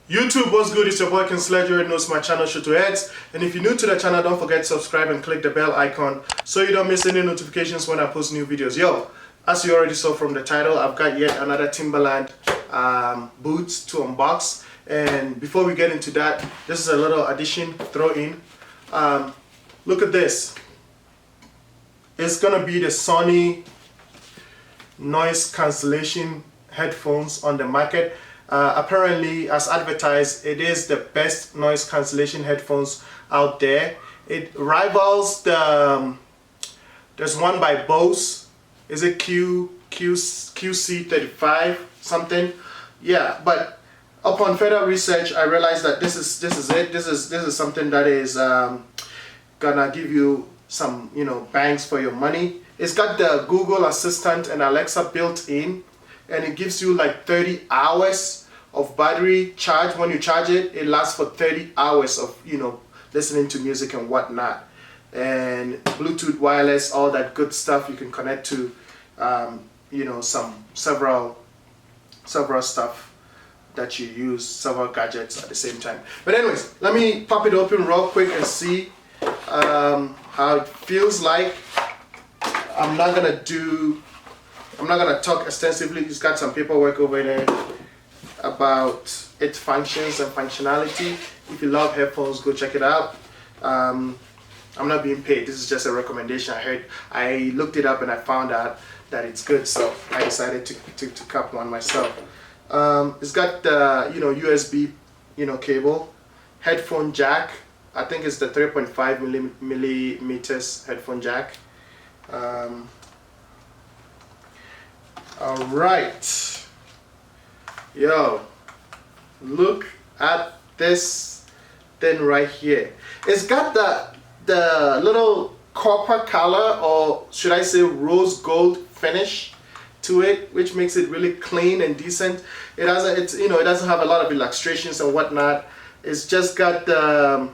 YouTube, what's good? It's your boy Sledgexl. Knows my channel Howto. And if you're new to the channel, don't forget to subscribe and click the bell icon so you don't miss any notifications when I post new videos. Yo, as you already saw from the title, I've got yet another Timberland boots to unbox. And before we get into that, this is a little addition, throw in. Look at this. It's gonna be the Sony noise cancellation headphones on the market. Apparently, as advertised, it is the best noise cancellation headphones out there. It rivals the there's one by Bose. Is it QC35 something? Yeah, but upon further research, I realized that this is it. This is something that is gonna give you some bangs for your money. It's got the Google Assistant and Alexa built in, and it gives you like 30 hours of battery charge. When you charge it, it lasts for 30 hours of listening to music and whatnot. And Bluetooth, wireless, all that good stuff. You can connect to several stuff that you use, several gadgets at the same time. But anyways, let me pop it open real quick and see how it feels like. I'm not gonna talk extensively. It's got some paperwork over there about its functions and functionality. If you love headphones, go check it out. I'm not being paid. This is just a recommendation. I looked it up and I found out that it's good, so I decided to cop one myself. It's got the USB cable, headphone jack. I think it's the 3.5 millimeters headphone jack. All right, yo, look at this thing right here. It's got the little copper color, or should I say rose gold finish to it, which makes it really clean and decent. It doesn't have a lot of illustrations and whatnot. It's just got the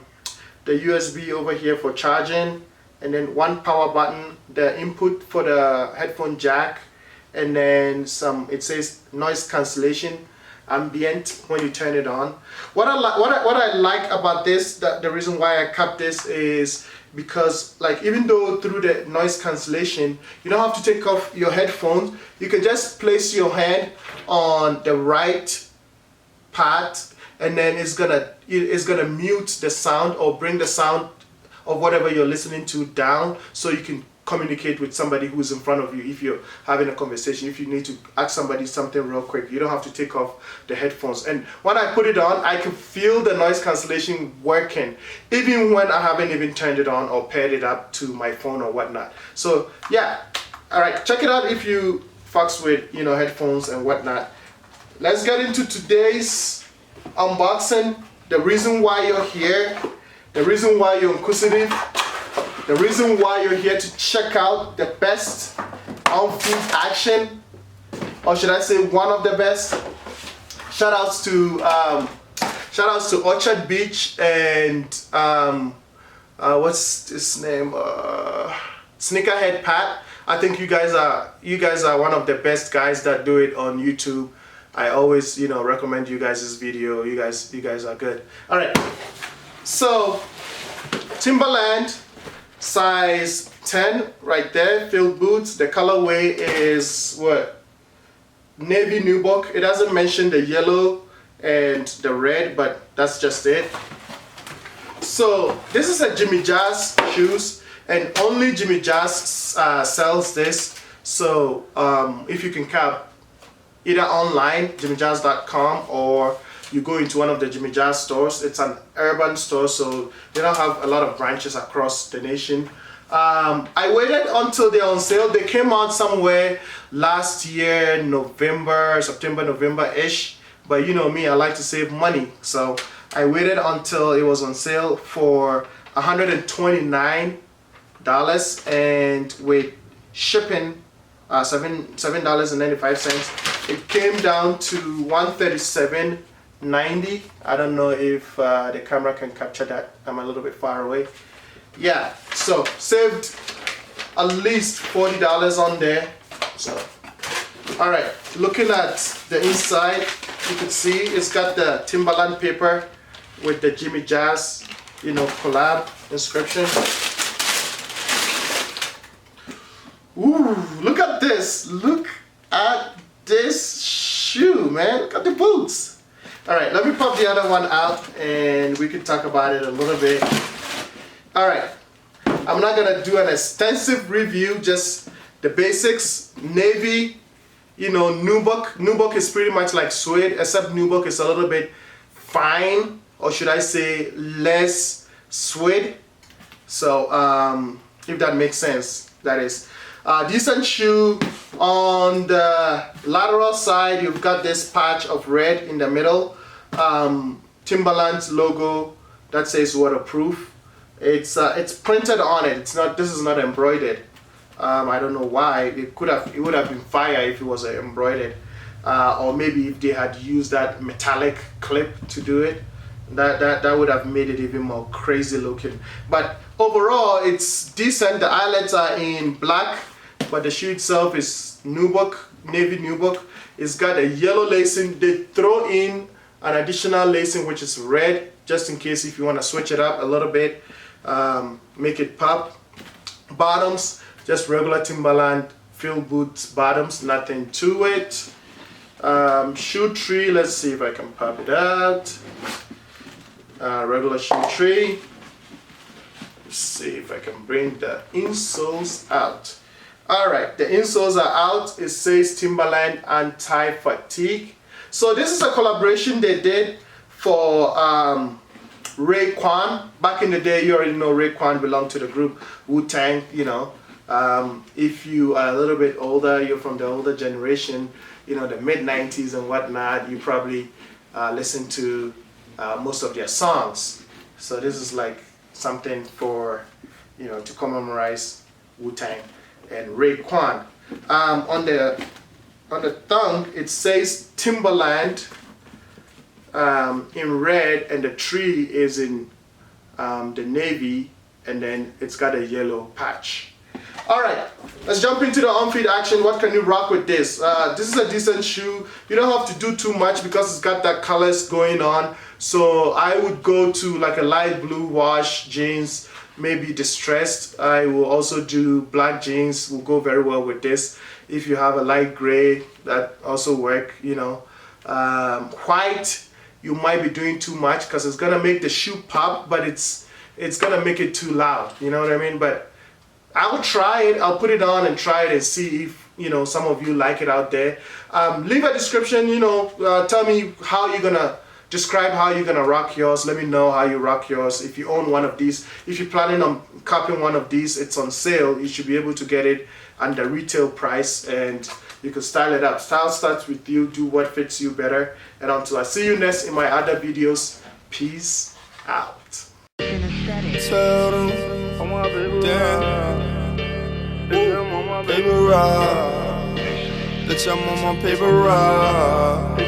USB over here for charging, and then one power button, the input for the headphone jack, and then it says noise cancellation ambient when you turn it on. What I like about this, the reason why I kept this is because, like, even though through the noise cancellation you don't have to take off your headphones, you can just place your hand on the right part, and then it's gonna mute the sound or bring the sound of whatever you're listening to down, so you can communicate with somebody who's in front of you. If you're having a conversation, if you need to ask somebody something real quick, you don't have to take off the headphones. And when I put it on, I can feel the noise cancellation working, even when I haven't even turned it on or paired it up to my phone or whatnot. So yeah, all right, check it out if you fucks with headphones and whatnot. Let's get into today's unboxing. The reason why you're here, the reason why you're inquisitive, the reason why you're here to check out the best on-foot action, or should I say one of the best. Shout outs to Orchard Beach and what's his name, Sneakerhead Pat. I think you guys are one of the best guys that do it on YouTube. I always recommend you guys this video. You guys are good. All right, so Timberland size 10 right there, field boots. The colorway is what? Navy NUBUCK. It doesn't mention the yellow and the red, but that's just it. So this is a Jimmy Jazz shoes, and only Jimmy Jazz sells this. So if you can cap either online, jimmyjazz.com, or you go into one of the Jimmy Jazz stores. It's an urban store, so they don't have a lot of branches across the nation. I waited until they're on sale. They came out somewhere last year, September, November-ish. But you know me, I like to save money. So I waited until it was on sale for $129, and with shipping, $7.95, it came down to $137.90. I don't know if the camera can capture that. I'm a little bit far away. Yeah, so saved at least $40 on there. So, all right, looking at the inside, you can see it's got the Timberland paper with the Jimmy Jazz, you know, collab inscription. Ooh, look at this. Look at this shoe, man. Look at the boots. All right, let me pop the other one out and we can talk about it a little bit. All right, I'm not gonna do an extensive review, just the basics. Navy, you know, NUBUCK. NUBUCK is pretty much like suede, except NUBUCK is a little bit fine, or should I say less suede. So if that makes sense, that is. Decent shoe. On the lateral side, you've got this patch of red in the middle. Timberland's logo that says waterproof. It's printed on it. It's not. This is not embroidered. I don't know why. It would have been fire if it was embroidered, or maybe if they had used that metallic clip to do it. That would have made it even more crazy looking. But overall, it's decent. The eyelets are in black, but the shoe itself is NUBUCK, navy NUBUCK. It's got a yellow lacing. They throw in an additional lacing which is red, just in case if you want to switch it up a little bit, make it pop. Bottoms, just regular Timberland field boots bottoms, nothing to it. Shoe tree, let's see if I can pop it out. Regular shoe tree. Let's see if I can bring the insoles out. Alright, the insoles are out. It says Timberland Anti-Fatigue. So this is a collaboration they did for RAEKWON. Back in the day, you already know RAEKWON belonged to the group Wu-Tang, you know. If you are a little bit older, you're from the older generation, you know, the mid-90s and whatnot, you probably listen to most of their songs. So this is like something for, you know, to commemorate Wu-Tang and RAEKWON. On the thumb it says Timberland in red, and the tree is in the navy, and then it's got a yellow patch. Alright, let's jump into the on-feet action. What can you rock with this? This is a decent shoe. You don't have to do too much because it's got that colors going on. So I would go to like a light blue wash jeans, maybe distressed. I will also do black jeans, will go very well with this. If you have a light gray, that also work, you know. White, you might be doing too much because it's gonna make the shoe pop, but it's gonna make it too loud, you know what I mean? But I'll try it, I'll put it on and try it and see if, you know, some of you like it out there. Leave a description, you know, tell me how you're gonna describe how you're gonna rock yours. Let me know how you rock yours. If you own one of these, if you're planning on copying one of these, it's on sale. You should be able to get it under retail price, and you can style it up. Style starts with you. Do what fits you better. And until I see you next in my other videos, peace out. Paper rock, bitch, I'm on my paper rock.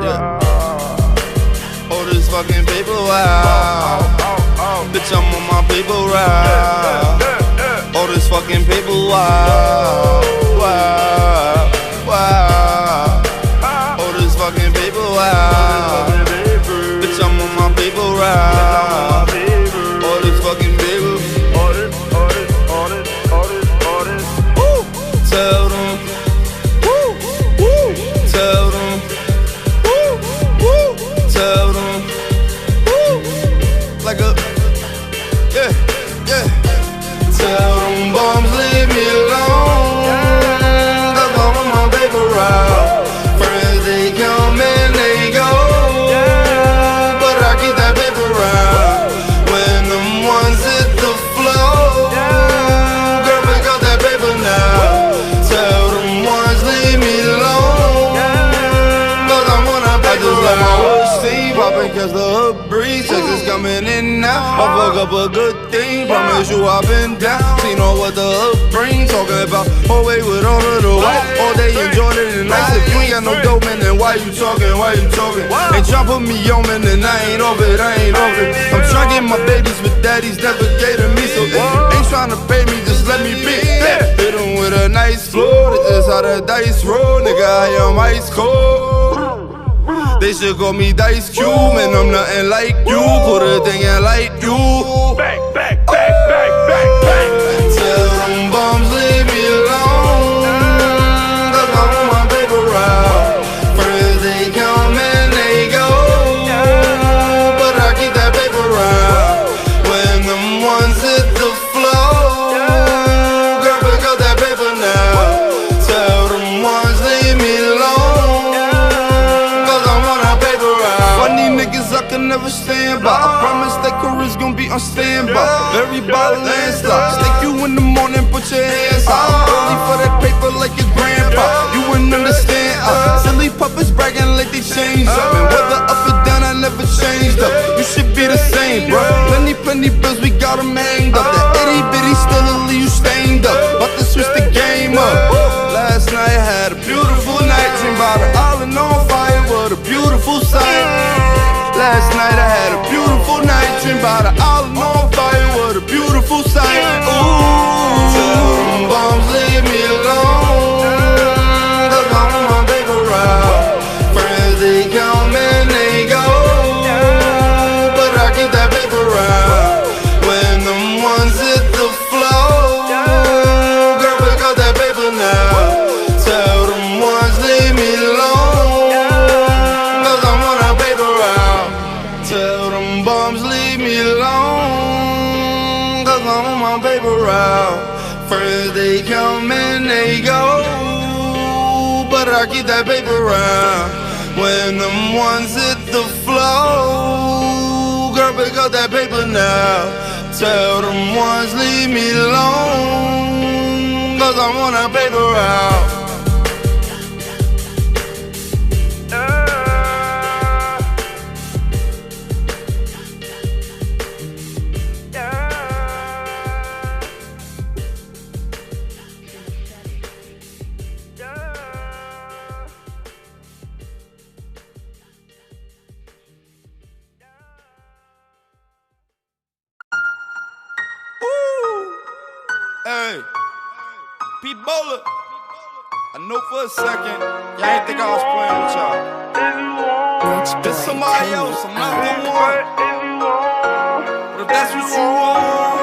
Yeah. Oh, this fucking paper wow. Bitch, I'm on my paper rock. Oh, this fucking paper wow. Wow, wow. Oh, this fucking paper wow. Bitch, I'm on my paper rock. Oh, this fucking paper. Tell them, tell them, tell them, like a, yeah. Tell them bums leave me alone, 'cause I'm on my paper route. Friends they come and they go, but I keep that paper route. When them ones hit the floor, girl, pick up that paper now. Tell them ones leave me alone, 'cause I'm on a paper route. My whole team poppin' 'cause the hood breeze, checks is coming in now. I fuck up a good thing, promise you I've been down. Seen all what the hood brings, talking about whole way with all of the white. All day enjoying it and nice. If you ain't got no dope, man, then why you talking? Ain't tryna put me on, man, and I ain't off it. I'm tryna get my babies with daddies, never gave to me. So ain't tryna pay me, just let me be. Hit 'em with a knife. dice floor. This is how the dice roll, nigga. I am ice cold. They should call me Dice Cube, and I'm nothing like you. Put a thing in like you. Bang, bang, bang, bang, bang, bang. Tell them bums leave me alone, 'cause I'm on my paper route. Friends they come and they go, but I keep that paper route. When them ones hit the floor, girl, pick up that paper now. Tell them ones leave me alone, 'cause I'm on a paper route. Funny niggas I can never stand by. I promise that career's gon' be on standby. Very ball landslide. Stick you in the morning, put your hands out. I'm early for that paper like your grandpa. You wouldn't understand. Silly puppets bragging like they changed up. And whether up or down, I never changed up. You should be the same, bro. Plenty bills, we got them hanged up. That itty bitty still leave you stained up. About to switch the game up. Last night I had a beautiful night. Dream about an island on fire. What a beautiful sight. Last night I had a beautiful night. Dream about an island on fire. What a beautiful sight. Ooh, tell them bums leave me alone, 'cause I'm on my paper route. Friends they come and they go, but I keep that paper route. When them ones hit the floor, girl, pick up that paper now. Tell them ones leave me alone, 'cause I'm on a paper route. Tell them bums leave me alone, 'cause I'm on my paper route. Friends they come and they go, but I keep that paper round. When them ones hit the floor, girl, pick up that paper now. Tell them ones leave me alone, 'cause I'm on a paper route. Hey, Pete Bowler, I know for a second, y'all ain't think I was playing with y'all. This somebody else, I'm not the one. But if that's what you want,